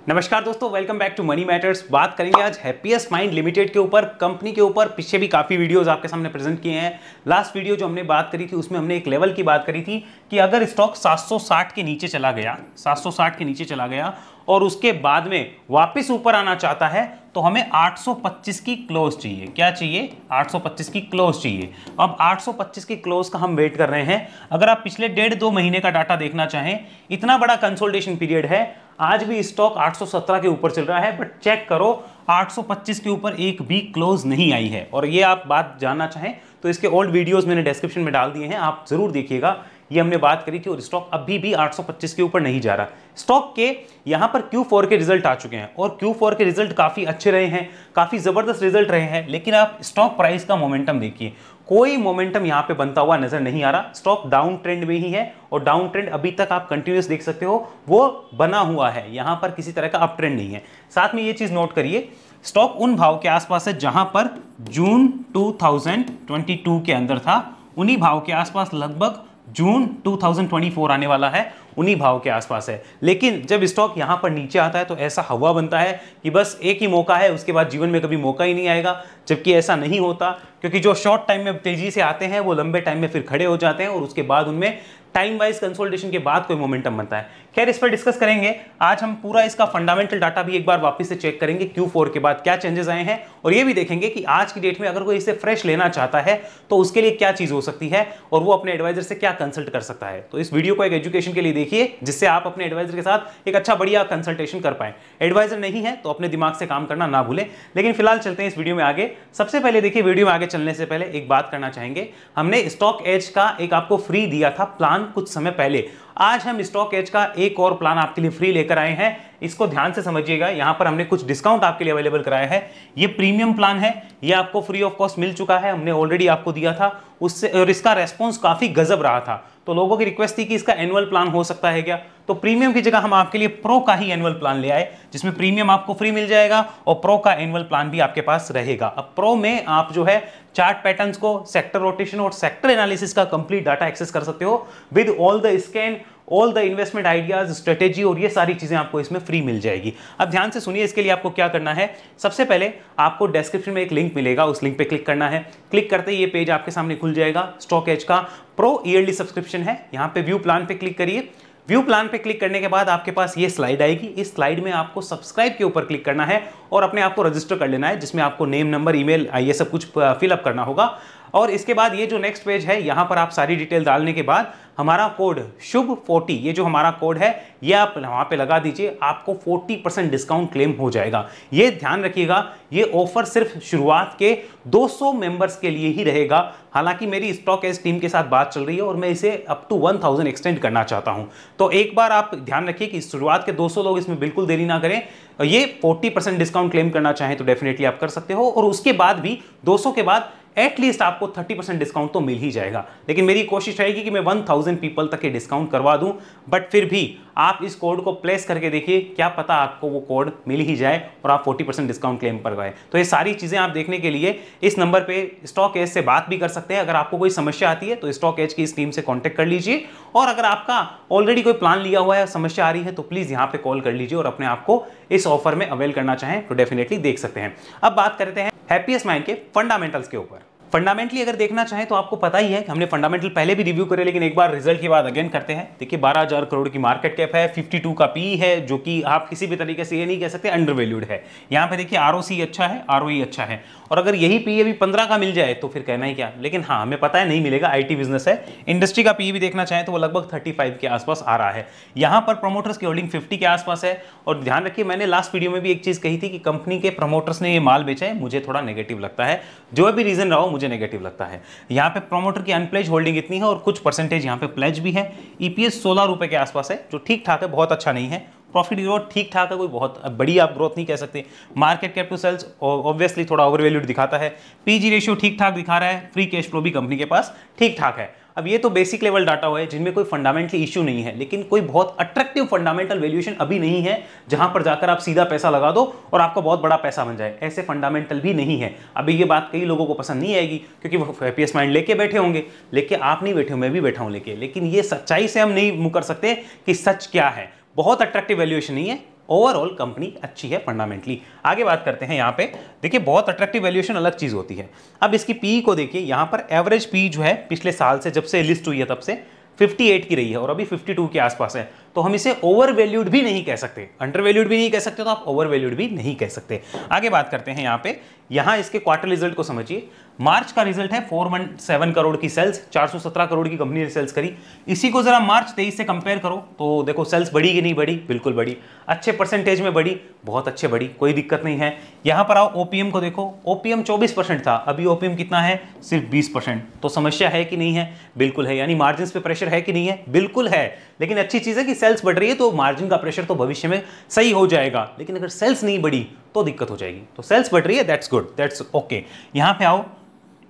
नमस्कार दोस्तों, welcome back to Money Matters. बात करेंगे आज हैप्पीएस्ट माइंड लिमिटेड के ऊपर, कंपनी के ऊपर। पीछे भी काफ़ी वीडियोस आपके सामने प्रेजेंट किए हैं। लास्ट वीडियो जो हमने बात करी थी उसमें हमने एक लेवल की बात करी थी कि अगर स्टॉक 760 के नीचे चला गया, 760 के नीचे चला गया और उसके बाद में वापस ऊपर आना चाहता है तो हमें 825 की क्लोज चाहिए। क्या चाहिए? 825 की क्लोज चाहिए। अब 825 की क्लोज का हम वेट कर रहे हैं। अगर आप पिछले 1.5-2 महीने का डाटा देखना चाहें, इतना बड़ा कंसोलिडेशन पीरियड है, आज भी स्टॉक 817 के ऊपर चल रहा है, बट चेक करो 825 के ऊपर एक भी क्लोज नहीं आई है। और ये आप बात जानना चाहें तो इसके ओल्ड वीडियोस मैंने डिस्क्रिप्शन में डाल दिए हैं, आप जरूर देखिएगा। ये हमने बात करी थी और स्टॉक अभी भी 825 के ऊपर नहीं जा रहा। स्टॉक के यहां पर Q4 के रिजल्ट आ चुके हैं और Q4 के रिजल्ट काफी अच्छे रहे हैं, काफी जबरदस्त रिजल्ट रहे हैं, लेकिन आप स्टॉक प्राइस का मोमेंटम देखिए, कोई मोमेंटम यहां पे बनता हुआ नजर नहीं आ रहा। स्टॉक डाउन ट्रेंड में ही है और डाउन ट्रेंड अभी तक आप कंटिन्यूअस देख सकते हो, वो बना हुआ है, यहां पर किसी तरह का अप ट्रेंड नहीं है। साथ में ये चीज नोट करिए, स्टॉक उन भाव के आसपास है जहां पर जून 2022 के अंदर था, उन्हीं भाव के आसपास लगभग जून 2024 आने वाला है, उन्हीं भाव के आसपास है। लेकिन जब स्टॉक यहां पर नीचे आता है तो ऐसा हवा बनता है कि बस एक ही मौका है, उसके बाद जीवन में कभी मौका ही नहीं आएगा। जबकि ऐसा नहीं होता, क्योंकि जो शॉर्ट टाइम में तेजी से आते हैं वो लंबे टाइम में फिर खड़े हो जाते हैं और उसके बाद उनमें टाइम वाइज कंसोलिडेशन के बाद कोई मोमेंटम बनता है। खैर, इस पर डिस्कस करेंगे। आज हम पूरा इसका फंडामेंटल डाटा भी एक बार वापस से चेक करेंगे, Q4 के बाद क्या चेंजेस आए हैं, और ये भी देखेंगे कि आज की डेट में अगर कोई इसे फ्रेश लेना चाहता है तो उसके लिए क्या चीज हो सकती है और वो अपने एडवाइजर से क्या कंसल्ट कर सकता है। तो इस वीडियो को एक एजुकेशन के लिए देखिए, जिससे आप अपने एडवाइजर के साथ एक अच्छा बढ़िया कंसल्टेशन कर पाए। एडवाइजर नहीं है तो अपने दिमाग से काम करना ना भूलें। लेकिन फिलहाल चलते हैं इस वीडियो में आगे। सबसे पहले देखिए, वीडियो में आगे चलने से पहले एक बात करना चाहेंगे, हमने स्टॉक एज का एक आपको फ्री दिया था प्लान कुछ समय पहले। आज हम स्टॉक एज का एक और प्लान आपके लिए फ्री लेकर आए हैं। इसको ध्यान से समझिएगा, यहां पर हमने कुछ डिस्काउंट आपके लिए अवेलेबल कराया है। ये प्रीमियम प्लान है, ये आपको फ्री ऑफ कॉस्ट मिल चुका है, हमने ऑलरेडी आपको दिया था उससे, और इसका रेस्पॉन्स काफी गजब रहा था। तो लोगों की रिक्वेस्ट थी कि इसका एनुअल प्लान हो सकता है क्या, तो प्रीमियम की जगह हम आपके लिए प्रो का ही एनुअल प्लान ले आए, जिसमें प्रीमियम आपको फ्री मिल जाएगा और प्रो का एनुअल प्लान भी आपके पास रहेगा। अब प्रो में आप जो है चार्ट पैटर्न्स को, सेक्टर रोटेशन और सेक्टर एनालिसिस का कंप्लीट डाटा एक्सेस कर सकते हो with all the scan, all the investment ideas, strategy, और ये सारी चीजें आपको इसमें फ्री मिल जाएगी। अब ध्यान से सुनिए, इसके लिए आपको क्या करना है। सबसे पहले आपको डिस्क्रिप्शन में एक लिंक मिलेगा, उस लिंक पे क्लिक करना है। क्लिक करते ही ये पेज आपके सामने खुल जाएगा। स्टॉक एज का प्रो ईयरली सब्सक्रिप्शन है, यहाँ पे व्यू प्लान पे क्लिक करिए। व्यू प्लान पे क्लिक करने के बाद आपके पास ये स्लाइड आएगी। इस स्लाइड में आपको सब्सक्राइब के ऊपर क्लिक करना है और अपने आप को रजिस्टर कर लेना है, जिसमें आपको नेम, नंबर, ईमेल, ये सब कुछ फिलअप करना होगा। और इसके बाद ये जो नेक्स्ट पेज है, यहां पर आप सारी डिटेल डालने के बाद हमारा कोड शुभ 40, ये जो हमारा कोड है ये आप वहां पे लगा दीजिए, आपको 40% डिस्काउंट क्लेम हो जाएगा। ये ध्यान रखिएगा, ये ऑफर सिर्फ शुरुआत के 200 मेंबर्स के लिए ही रहेगा। हालांकि मेरी स्टॉक एज टीम के साथ बात चल रही है और मैं इसे अप टू 1000 एक्सटेंड करना चाहता हूं। तो एक बार आप ध्यान रखिए कि शुरुआत के 200 लोग इसमें बिल्कुल देरी ना करें। ये 40% डिस्काउंट क्लेम करना चाहें तो डेफिनेटली आप कर सकते हो, और उसके बाद भी 200 के बाद एटलीस्ट आपको 30% डिस्काउंट तो मिल ही जाएगा। लेकिन मेरी कोशिश रहेगी कि मैं 1000 पीपल तक के डिस्काउंट करवा दूं, बट फिर भी आप इस कोड को प्लेस करके देखिए, क्या पता आपको वो कोड मिल ही जाए और आप 40% डिस्काउंट क्लेम कर पाए। तो ये सारी चीजें आप देखने के लिए इस नंबर पे स्टॉक एज से बात भी कर सकते हैं। अगर आपको कोई समस्या आती है तो स्टॉक एज की इस टीम से कॉन्टेक्ट कर लीजिए, और अगर आपका ऑलरेडी कोई प्लान लिया हुआ है, समस्या आ रही है, तो प्लीज यहाँ पे कॉल कर लीजिए और अपने आप को इस ऑफर में अवेल करना चाहें तो डेफिनेटली देख सकते हैं। अब बात करते हैं हैप्पीएस्ट माइंड के फंडामेंटल्स के ऊपर। फंडामेंटली अगर देखना चाहें तो आपको पता ही है कि हमने फंडामेंटल पहले भी रिव्यू करे, लेकिन एक बार रिजल्ट के बाद अगेन करते हैं। देखिए 12,000 करोड़ की मार्केट कैप है, 52 का पी है, जो कि आप किसी भी तरीके से ये नहीं कह सकते अंडर वैल्यूड है। यहाँ पे देखिए ROC अच्छा है, ROE अच्छा है, और अगर यही पी भी 15 का मिल जाए तो फिर कहना ही क्या। लेकिन हाँ, हमें पता है नहीं मिलेगा, IT बिजनेस है। इंडस्ट्री का पी भी देखना चाहें तो वो लगभग 35 के आसपास आ रहा है। यहाँ पर प्रमोटर्स की होल्डिंग 50 के आसपास है। और ध्यान रखिए, मैंने लास्ट वीडियो में भी एक चीज कही थी कि कंपनी के प्रमोटर्स ने ये माल बेचा है, मुझे थोड़ा नेगेटिव लगता है। जो भी रीजन रहा हो, मुझे नेगेटिव लगता है। यहाँ पे प्रमोटर की अनप्लेज होल्डिंग इतनी है और कुछ परसेंटेज यहाँ पे प्लेज भी है। EPS 16 रुपए के आसपास है, जो ठीक ठाक है, बहुत अच्छा नहीं है। प्रॉफिट ग्रोथ ठीक ठाक है, कोई बहुत बड़ी आप ग्रोथ नहीं कह सकते। Market cap to sales obviously थोड़ा ओवरवैल्यूड दिखाता है। PG रेशियो ठीक ठाक दिखा रहा है। फ्री कैश फ्लो भी कंपनी के पास ठीक ठाक है। अब ये तो बेसिक लेवल डाटा हुआ है जिनमें कोई फंडामेंटली इश्यू नहीं है, लेकिन कोई बहुत अट्रैक्टिव फंडामेंटल वैल्यूएशन अभी नहीं है जहां पर जाकर आप सीधा पैसा लगा दो और आपका बहुत बड़ा पैसा बन जाए। ऐसे फंडामेंटल भी नहीं है। अभी ये बात कई लोगों को पसंद नहीं आएगी क्योंकि वो हैप्पीएस्ट माइंड लेके बैठे होंगे, लेके आप नहीं बैठे हो, मैं भी बैठा हूं लेके। लेकिन ये सच्चाई से हम नहीं मुकर सकते कि सच क्या है। बहुत अट्रैक्टिव वैल्यूएशन नहीं है, ओवरऑल कंपनी अच्छी है फंडामेंटली। आगे बात करते हैं यहाँ पे, देखिए बहुत अट्रैक्टिव वैल्यूएशन अलग चीज होती है। अब इसकी पी को देखिए, यहाँ पर एवरेज पी जो है पिछले साल से जब से लिस्ट हुई है तब से 58 की रही है और अभी 52 के आसपास है। तो हम इसे ओवर वैल्यूड भी नहीं कह सकते, अंडर वैल्यूड भी नहीं कह सकते, तो आप ओवर वैल्यूड भी नहीं कह सकते। आगे बात करते हैं यहाँ पे, यहाँ इसके क्वार्टर रिजल्ट को समझिए। मार्च का रिजल्ट है 417 करोड़ की सेल्स, 417 करोड़ की कंपनी ने सेल्स करी। इसी को जरा मार्च 23 से कंपेयर करो तो देखो सेल्स बढ़ी कि नहीं बढ़ी, बिल्कुल बढ़ी, अच्छे परसेंटेज में बढ़ी, बहुत अच्छे बढ़ी, कोई दिक्कत नहीं है। यहाँ पर आओ ओपीएम को देखो, ओपीएम 24% था, अभी ओपीएम कितना है, सिर्फ 20%। तो समस्या है कि नहीं है, बिल्कुल है। यानी मार्जिन पे प्रेशर है कि नहीं है, बिल्कुल है। लेकिन अच्छी चीज है कि सेल्स बढ़ रही है तो मार्जिन का प्रेशर तो भविष्य में सही हो जाएगा, लेकिन अगर सेल्स नहीं बढ़ी तो दिक्कत हो जाएगी। तो सेल्स बढ़ रही है, दैट्स गुड, दैट्स ओके। यहाँ पे आओ,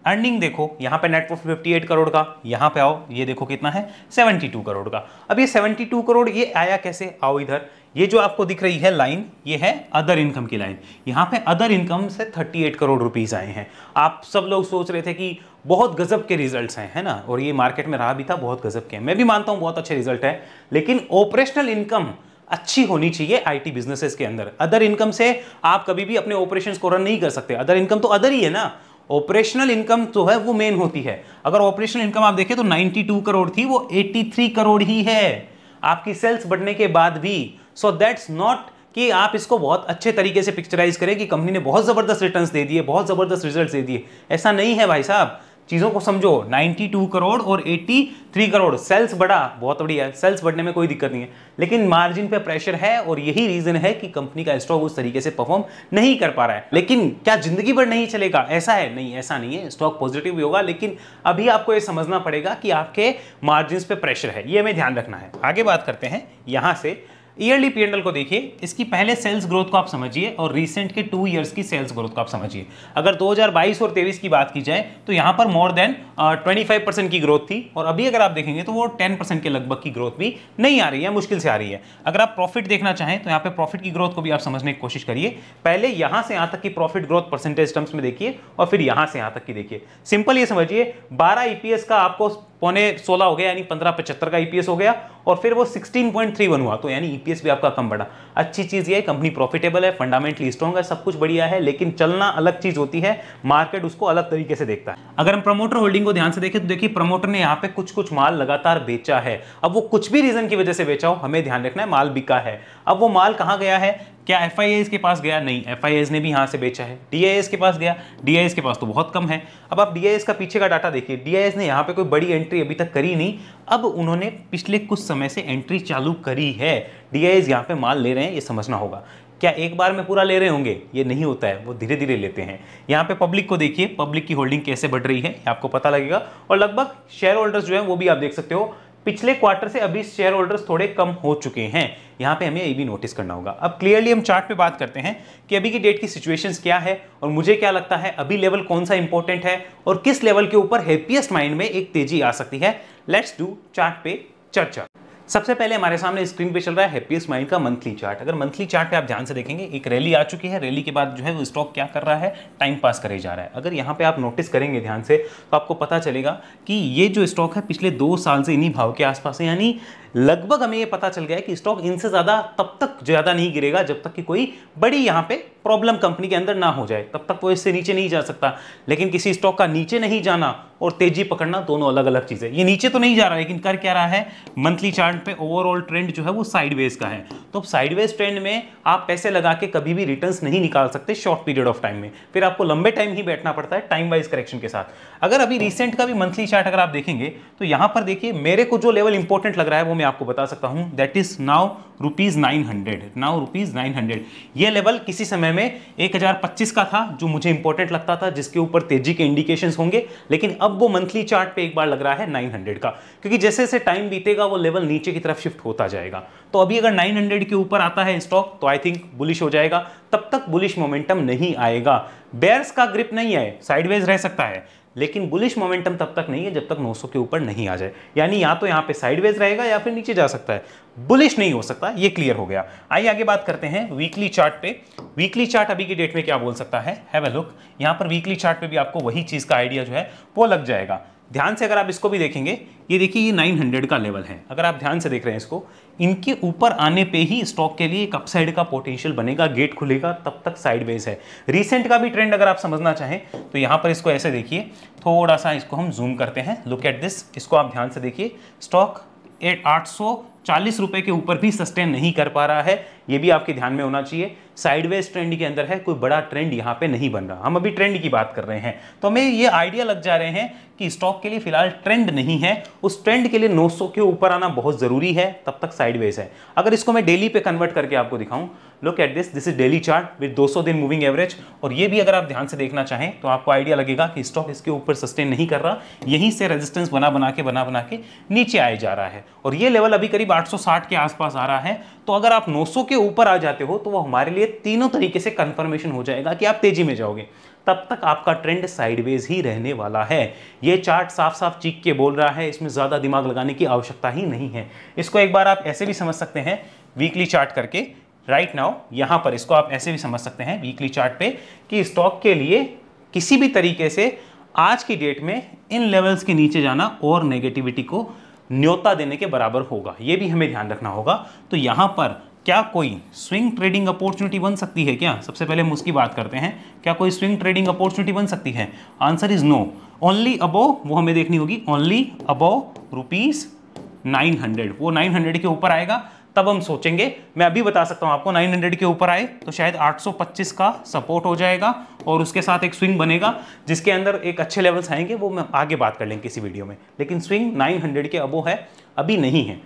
अर्निंग देखो, यहाँ पे नेट प्रॉफिट 58 करोड़ का, यहाँ पे आओ ये देखो कितना है 72 करोड़ का। अब ये 72 करोड़ ये आया कैसे, आओ इधर, ये जो आपको दिख रही है लाइन, ये है अदर इनकम की लाइन। यहाँ पे अदर इनकम से 38 करोड़ रुपीस आए हैं। आप सब लोग सोच रहे थे कि बहुत गजब के रिजल्ट्स हैं, है ना, और ये मार्केट में रहा भी था बहुत गजब के, मैं भी मानता हूँ बहुत अच्छे रिजल्ट है, लेकिन ऑपरेशनल इनकम अच्छी होनी चाहिए आईटी बिजनेसेस के अंदर। अदर इनकम से आप कभी भी अपने ऑपरेशंस को रन नहीं कर सकते, अदर इनकम तो अदर ही है ना, ऑपरेशनल इनकम जो है वो मेन होती है। अगर ऑपरेशनल इनकम आप देखें तो 92 करोड़ थी, वो 83 करोड़ ही है आपकी सेल्स बढ़ने के बाद भी। सो दैट्स नॉट कि आप इसको बहुत अच्छे तरीके से पिक्चराइज करें कि कंपनी ने बहुत जबरदस्त रिटर्न्स दे दिए, बहुत जबरदस्त रिजल्ट्स दे दिए, ऐसा नहीं है भाई साहब। चीजों को समझो, 92 करोड़ और 83 करोड़, सेल्स बढ़ा, बहुत बढ़िया है, सेल्स बढ़ने में कोई दिक्कत नहीं है, लेकिन मार्जिन पे प्रेशर है और यही रीजन है कि कंपनी का स्टॉक उस तरीके से परफॉर्म नहीं कर पा रहा है। लेकिन क्या जिंदगी भर नहीं चलेगा, ऐसा है नहीं, ऐसा नहीं है, स्टॉक पॉजिटिव भी होगा, लेकिन अभी आपको ये समझना पड़ेगा कि आपके मार्जिन पे प्रेशर है, ये हमें ध्यान रखना है। आगे बात करते हैं, यहां से ईयरली पीएनएल को देखिए, इसकी पहले सेल्स ग्रोथ को आप समझिए और रीसेंट के 2 इयर्स की सेल्स ग्रोथ को आप समझिए। अगर 2022 और 23 की बात की जाए तो यहां पर मोर देन 25% की ग्रोथ थी, और अभी अगर आप देखेंगे तो वो 10% के लगभग की ग्रोथ भी नहीं आ रही है, मुश्किल से आ रही है। अगर आप प्रॉफिट देखना चाहें तो यहाँ पे प्रॉफिट की ग्रोथ को भी आप समझने की कोशिश करिए। पहले यहां से यहां तक की प्रॉफिट ग्रोथ परसेंटेज टर्म्स में देखिए और फिर यहां से यहां तक की देखिए। सिंपल ये समझिए, 12 ईपीएस का आपको पौने 16 हो गया, यानी 1575 का ईपीएस हो गया, और फिर वो 16.31 हुआ, तो यानी ईपीएस भी आपका कम बढ़ा। अच्छी चीज ये है, कंपनी प्रॉफिटेबल है, फंडामेंटली स्ट्रॉन्ग है, सब कुछ बढ़िया है, लेकिन चलना अलग चीज होती है, मार्केट उसको अलग तरीके से देखता है। अगर हम प्रमोटर होल्डिंग को ध्यान से देखें तो देखिए प्रमोटर ने यहाँ पे कुछ कुछ माल लगातार बेचा है। अब वो कुछ भी रीजन की वजह से बेचा हो, हमें ध्यान रखना है माल बिका है। अब वो माल कहाँ गया है, क्या एफआईआईज के पास गया, नहीं, एफआईआईज ने भी यहाँ से बेचा है। डीआईएस के पास गया, डीआईएस के पास तो बहुत कम है। अब आप डीआईएस का पीछे का डाटा देखिए, डीआईएस ने यहाँ पे कोई बड़ी एंट्री अभी तक करी नहीं, अब उन्होंने पिछले कुछ समय से एंट्री चालू करी है। डीआईएस यहाँ पे माल ले रहे हैं, ये समझना होगा। क्या एक बार में पूरा ले रहे होंगे, ये नहीं होता है, वो धीरे धीरे लेते हैं। यहाँ पे पब्लिक को देखिए, पब्लिक की होल्डिंग कैसे बढ़ रही है आपको पता लगेगा, और लगभग शेयर होल्डर्स जो है वो भी आप देख सकते हो, पिछले क्वार्टर से अभी शेयर होल्डर्स थोड़े कम हो चुके हैं। यहां पे हमें ये भी नोटिस करना होगा। अब क्लियरली हम चार्ट पे बात करते हैं कि अभी की डेट की सिचुएशंस क्या है और मुझे क्या लगता है अभी लेवल कौन सा इंपॉर्टेंट है और किस लेवल के ऊपर हैप्पीएस्ट माइंड में एक तेजी आ सकती है। लेट्स डू चार्ट पे चर्चा। सबसे पहले हमारे सामने स्क्रीन पे चल रहा है हैप्पीएस्ट माइंड का मंथली चार्ट। अगर मंथली चार्ट पे आप ध्यान से देखेंगे, एक रैली आ चुकी है, रैली के बाद जो है वो स्टॉक क्या कर रहा है, टाइम पास करे जा रहा है। अगर यहाँ पे आप नोटिस करेंगे ध्यान से तो आपको पता चलेगा कि ये जो स्टॉक है पिछले 2 साल से इन्हीं भाव के आसपास है, यानी लगभग हमें ये पता चल गया है कि स्टॉक इनसे ज्यादा तब तक ज्यादा नहीं गिरेगा जब तक कि कोई बड़ी यहाँ पे प्रॉब्लम कंपनी के अंदर ना हो जाए, तब तक वो इससे नीचे नहीं जा सकता। लेकिन किसी स्टॉक का नीचे नहीं जाना और तेजी पकड़ना दोनों अलग अलग चीजें। ये नीचे तो नहीं जा रहा, लेकिन कर क्या रहा है, मंथली चार्ट पे ओवरऑल ट्रेंड जो है वो साइडवेज का है। तो साइडवेज ट्रेंड में आप पैसे लगा के कभी भी रिटर्न्स नहीं निकाल सकते शॉर्ट पीरियड ऑफ टाइम में, फिर आपको लंबे टाइम ही बैठना पड़ता है टाइम वाइज करेक्शन के साथ। अगर अभी रिसेंट का भी मंथली चार्ट अगर आप देखेंगे तो यहां पर देखिए, मेरे को जो लेवल इंपॉर्टेंट लग रहा है वो मैं आपको बता सकता हूं, दैट इज नाउ ₹900। नाउ ₹900 ये लेवल किसी समय में 1025 का था जो मुझे इंपॉर्टेंट लगता था, जिसके ऊपर तेजी के इंडिकेशंस होंगे, लेकिन अब वो मंथली चार्ट पे एक बार लग रहा है 900 का, क्योंकि जैसे जैसे टाइम बीतेगा वो लेवल नीचे की तरफ शिफ्ट होता जाएगा। तो अभी अगर 900 के ऊपर आता है स्टॉक तो आई थिंक बुलिश हो जाएगा, तब तक बुलिश मोमेंटम नहीं आएगा। बेयर्स का ग्रिप नहीं है, साइडवेज रह सकता है, लेकिन बुलिश मोमेंटम तब तक नहीं है जब तक 900 के ऊपर नहीं आ जाए, यानी या तो यहां पे साइडवेज रहेगा या फिर नीचे जा सकता है, बुलिश नहीं हो सकता। ये क्लियर हो गया। आइए आगे बात करते हैं वीकली चार्ट पे। वीकली चार्ट अभी की डेट में क्या बोल सकता है, हैव अ लुक। यहां पर वीकली चार्ट पे भी आपको वही चीज का आइडिया जो है वो लग जाएगा। ध्यान से अगर आप इसको भी देखेंगे, ये देखिए ये 900 का लेवल है। अगर आप ध्यान से देख रहे हैं इसको, इनके ऊपर आने पे ही स्टॉक के लिए एक अपसाइड का पोटेंशियल बनेगा, गेट खुलेगा, तब तक साइडवेज है। रीसेंट का भी ट्रेंड अगर आप समझना चाहें तो यहां पर इसको ऐसे देखिए, थोड़ा सा इसको हम जूम करते हैं, लुक एट दिस, इसको आप ध्यान से देखिए, स्टॉक 840 रुपए के ऊपर भी सस्टेन नहीं कर पा रहा है, ये भी आपके ध्यान में होना चाहिए। साइडवेज ट्रेंड के अंदर है, कोई बड़ा ट्रेंड यहां पे नहीं बन रहा, हम अभी ट्रेंड की बात कर रहे हैं, तो हमें ये आइडिया लग जा रहे हैं कि स्टॉक के लिए फिलहाल ट्रेंड नहीं है, उस ट्रेंड के लिए 900 के ऊपर आना बहुत जरूरी है, तब तक साइडवेज है। अगर इसको मैं डेली पे कन्वर्ट करके आपको दिखाऊं, look at this, this is daily chart with 200 दिन मूविंग एवरेज, और ये भी अगर आप ध्यान से देखना चाहें तो आपको आइडिया लगेगा कि स्टॉक इसके ऊपर सस्टेन नहीं कर रहा, यहीं से रेजिस्टेंस बना बना के नीचे आए जा रहा है, और ये लेवल अभी करीब 860 के आसपास आ रहा है। तो अगर आप 900 के ऊपर आ जाते हो तो वो हमारे लिए तीनों तरीके से कंफर्मेशन हो जाएगा कि आप तेजी में जाओगे, तब तक आपका ट्रेंड साइडवेज ही रहने वाला है। ये चार्ट साफ साफ चीख के बोल रहा है, इसमें ज्यादा दिमाग लगाने की आवश्यकता ही नहीं है। इसको एक बार आप ऐसे भी समझ सकते हैं वीकली चार्ट करके, राइट नाउ यहां पर इसको आप ऐसे भी समझ सकते हैं वीकली चार्ट पे कि स्टॉक के लिए किसी भी तरीके से आज की डेट में इन लेवल्स के नीचे जाना और नेगेटिविटी को न्योता देने के बराबर होगा, ये भी हमें ध्यान रखना होगा। तो यहां पर क्या कोई स्विंग ट्रेडिंग अपॉर्चुनिटी बन सकती है क्या? सबसे पहले हम उसकी बात करते हैं, क्या कोई स्विंग ट्रेडिंग अपॉर्चुनिटी बन सकती है? Answer is no. Only above, वो हमें देखनी होगी, ओनली अबव ₹900, वो 900 के ऊपर आएगा तब हम सोचेंगे। मैं अभी बता सकता हूं आपको, 900 के ऊपर आए तो शायद 825 का सपोर्ट हो जाएगा और उसके साथ एक स्विंग बनेगा जिसके अंदर एक अच्छे लेवल्स आएंगे, वो मैं आगे बात कर लेंगे किसी वीडियो में, लेकिन स्विंग 900 के अबव है, अभी नहीं है।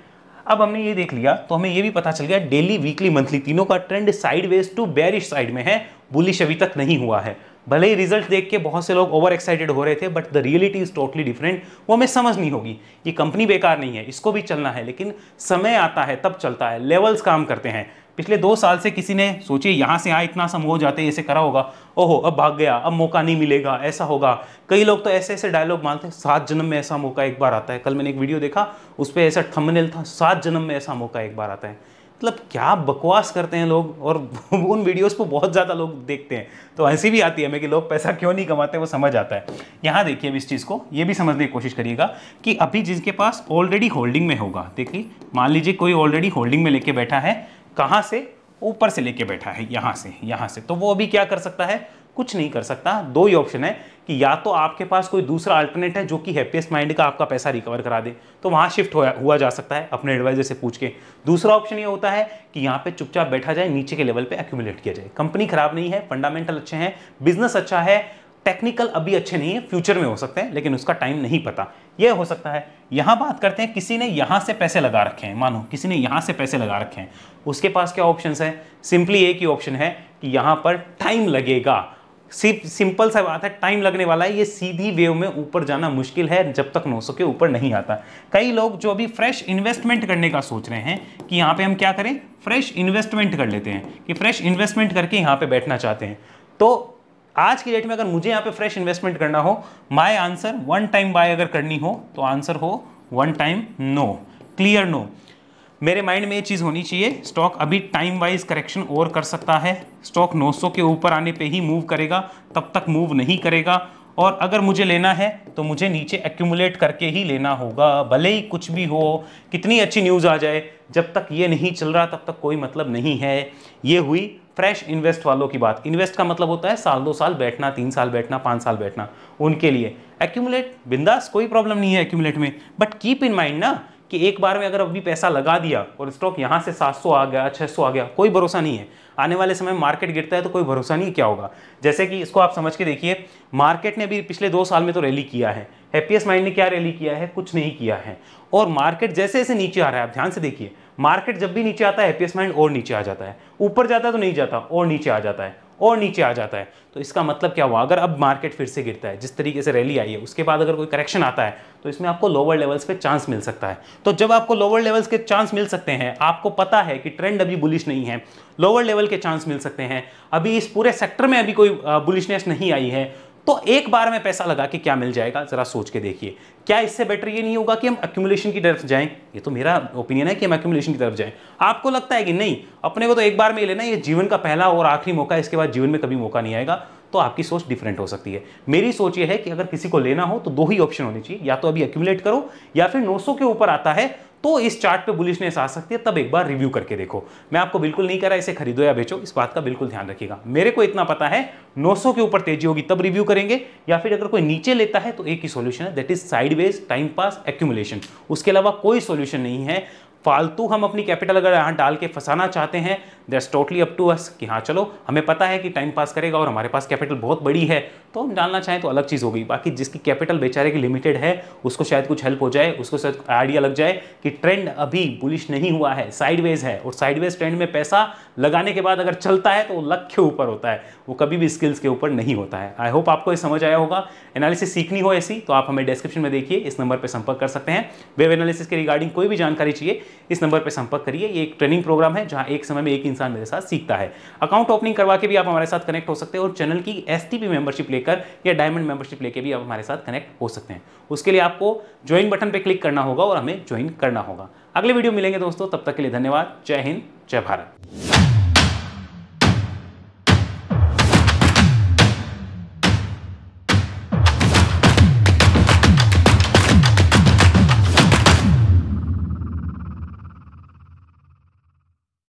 अब हमने ये देख लिया तो हमें ये भी पता चल गया डेली, वीकली, मंथली तीनों का trend sideways to bearish side में है, बुलिश अभी तक नहीं हुआ है। भले ही रिजल्ट देख के बहुत से लोग ओवर एक्साइटेड हो रहे थे, but the reality is totally different, वो हमें समझनी होगी। ये कंपनी बेकार नहीं है, इसको भी चलना है, लेकिन समय आता है तब चलता है, लेवल्स काम करते हैं। पिछले 2 साल से किसी ने सोचिए यहां से आए इतना सम हो जाते, ऐसे करा होगा, ओहो अब भाग गया, अब मौका नहीं मिलेगा, ऐसा होगा। कई लोग तो ऐसे ऐसे डायलॉग मानते हैं, 7 जन्म में ऐसा मौका एक बार आता है। कल मैंने एक वीडियो देखा, उस पर ऐसा थंबनेल था, 7 जन्म में ऐसा मौका एक बार आता है। मतलब क्या बकवास करते हैं लोग, और उन वीडियोस को बहुत ज़्यादा लोग देखते हैं, तो हंसी भी आती है हमें कि लोग पैसा क्यों नहीं कमाते, वो समझ आता है। यहाँ देखिए अब इस चीज़ को ये भी समझने की कोशिश करिएगा कि अभी जिसके पास ऑलरेडी होल्डिंग में होगा, देखिए मान लीजिए कोई ऑलरेडी होल्डिंग में लेके बैठा है, कहाँ से? ऊपर से लेके बैठा है, यहाँ से, तो वो अभी क्या कर सकता है? कुछ नहीं कर सकता। 2 ही ऑप्शन है कि या तो आपके पास कोई दूसरा अल्टरनेट है जो कि हैप्पीएस्ट माइंड का आपका पैसा रिकवर करा दे, तो वहां शिफ्ट हुआ जा सकता है अपने एडवाइजर से पूछ के। दूसरा ऑप्शन ये होता है कि यहाँ पे चुपचाप बैठा जाए, नीचे के लेवल पे एक्यूमुलेट किया जाए। कंपनी खराब नहीं है, फंडामेंटल अच्छे हैं, बिजनेस अच्छा है, टेक्निकल अभी अच्छे नहीं है, फ्यूचर में हो सकते हैं, लेकिन उसका टाइम नहीं पता, यह हो सकता है। यहां बात करते हैं, किसी ने यहां से पैसे लगा रखे हैं, मानो किसी ने यहां से पैसे लगा रखे हैं, उसके पास क्या ऑप्शंस है? सिंपली एक ही ऑप्शन है कि यहां पर टाइम लगेगा। सिंपल सा बात है, टाइम लगने वाला है, ये सीधी वेव में ऊपर जाना मुश्किल है जब तक 900 के ऊपर नहीं आता। कई लोग जो अभी फ्रेश इन्वेस्टमेंट करने का सोच रहे हैं कि यहाँ पे हम क्या करें, फ्रेश इन्वेस्टमेंट कर लेते हैं, कि फ्रेश इन्वेस्टमेंट करके यहाँ पे बैठना चाहते हैं, तो आज की डेट में अगर मुझे यहाँ पे फ्रेश इन्वेस्टमेंट करना हो, माय आंसर 1 टाइम बाय अगर करनी हो तो आंसर हो 1 टाइम नो, क्लियर नो। मेरे माइंड में ये चीज़ होनी चाहिए, स्टॉक अभी टाइम वाइज करेक्शन और कर सकता है, स्टॉक 900 के ऊपर आने पे ही मूव करेगा, तब तक मूव नहीं करेगा, और अगर मुझे लेना है तो मुझे नीचे एक्यूमुलेट करके ही लेना होगा, भले ही कुछ भी हो, कितनी अच्छी न्यूज़ आ जाए, जब तक ये नहीं चल रहा तब तक कोई मतलब नहीं है। ये हुई फ्रेश इन्वेस्ट वालों की बात। इन्वेस्ट का मतलब होता है 1-2 साल बैठना, 3 साल बैठना, 5 साल बैठना, उनके लिए। एक्यूमुलेट बिंदास, कोई प्रॉब्लम नहीं है एक्यूमुलेट में, बट कीप इन माइंड ना कि एक बार में अगर अभी पैसा लगा दिया और स्टॉक यहाँ से 700 आ गया, 600 आ गया, कोई भरोसा नहीं है। आने वाले समय में मार्केट गिरता है तो कोई भरोसा नहीं क्या होगा। जैसे कि इसको आप समझ के देखिए, मार्केट ने अभी पिछले 2 साल में तो रैली किया है, हैप्पीएस्ट माइंड ने क्या रैली किया है? कुछ नहीं किया है। और मार्केट जैसे जैसे नीचे आ रहा है, आप ध्यान से देखिए, मार्केट जब भी नीचे आता है हैप्पीएस्ट माइंड और नीचे आ जाता है, ऊपर जाता है तो नहीं जाता, और नीचे आ जाता है, और नीचे आ जाता है। तो इसका मतलब क्या हुआ? अगर अब मार्केट फिर से गिरता है, जिस तरीके से रैली आई है, उसके बाद अगर कोई करेक्शन आता है तो इसमें आपको लोअर लेवल्स पे चांस मिल सकता है। तो जब आपको लोअर लेवल्स के चांस मिल सकते हैं, आपको पता है कि ट्रेंड अभी बुलिश नहीं है, लोअर लेवल के चांस मिल सकते हैं, अभी इस पूरे सेक्टर में अभी कोई बुलिशनेस नहीं आई है, तो एक बार में पैसा लगा के क्या मिल जाएगा, जरा सोच के देखिए। क्या इससे बेटर ये नहीं होगा कि हम एक्यूमुलेशन की तरफ जाएं? ये तो मेरा ओपिनियन है कि हम एक्यूमुलेशन की तरफ जाएं। आपको लगता है कि नहीं, अपने को तो एक बार में ही लेना, ये जीवन का पहला और आखिरी मौका है, इसके बाद जीवन में कभी मौका नहीं आएगा, तो आपकी सोच डिफरेंट हो सकती है। मेरी सोच ये है कि अगर किसी को लेना हो तो दो ही ऑप्शन होने चाहिए, या तो अभी एक्यूमुलेट करो या फिर 900 के ऊपर आता है तो इस चार्ट पे बुलिशनेस आ सकती है, तब एक बार रिव्यू करके देखो। मैं आपको बिल्कुल नहीं कह रहा इसे खरीदो या बेचो, इस बात का बिल्कुल ध्यान रखिएगा। मेरे को इतना पता है 900 के ऊपर तेजी होगी तब रिव्यू करेंगे, या फिर अगर कोई नीचे लेता है तो एक ही सॉल्यूशन है, that is sideways time pass accumulation. उसके अलावा कोई सॉल्यूशन नहीं है। फालतू हम अपनी कैपिटल अगर यहाँ डाल के फंसाना चाहते हैं, that's totally up to us कि हाँ चलो हमें पता है कि टाइम पास करेगा और हमारे पास कैपिटल बहुत बड़ी है तो हम डालना चाहें तो अलग चीज़ होगी। बाकी जिसकी कैपिटल बेचारे की लिमिटेड है उसको शायद कुछ हेल्प हो जाए, उसको शायद आइडिया लग जाए कि ट्रेंड अभी बुलिश नहीं हुआ है, साइडवेज है, और साइडवेज ट्रेंड में पैसा लगाने के बाद अगर चलता है तो वो लक के ऊपर होता है, वो कभी भी स्किल्स के ऊपर नहीं होता है। आई होप आपको ये समझ आया होगा। एनालिसिस सीखनी हो ऐसी तो आप हमें डिस्क्रिप्शन में देखिए, इस नंबर पर संपर्क कर सकते हैं। वेब एनालिसिस के रिगार्डिंग कोई भी जानकारी चाहिए इस नंबर पर संपर्क करिए। ये एक ट्रेनिंग प्रोग्राम है जहां एक समय में एक इंसान मेरे साथ सीखता है। अकाउंट ओपनिंग करवा के भी आप हमारे साथ कनेक्ट हो सकते हैं और चैनल की एसटीपी मेंबरशिप लेकर या डायमंड मेंबरशिप लेकर भी आप हमारे साथ कनेक्ट हो सकते हैं। उसके लिए आपको ज्वाइन बटन पर क्लिक करना होगा और हमें ज्वाइन करना होगा। अगले वीडियो मिलेंगे दोस्तों, तब तक के लिए धन्यवाद। जय हिंद, जय भारत।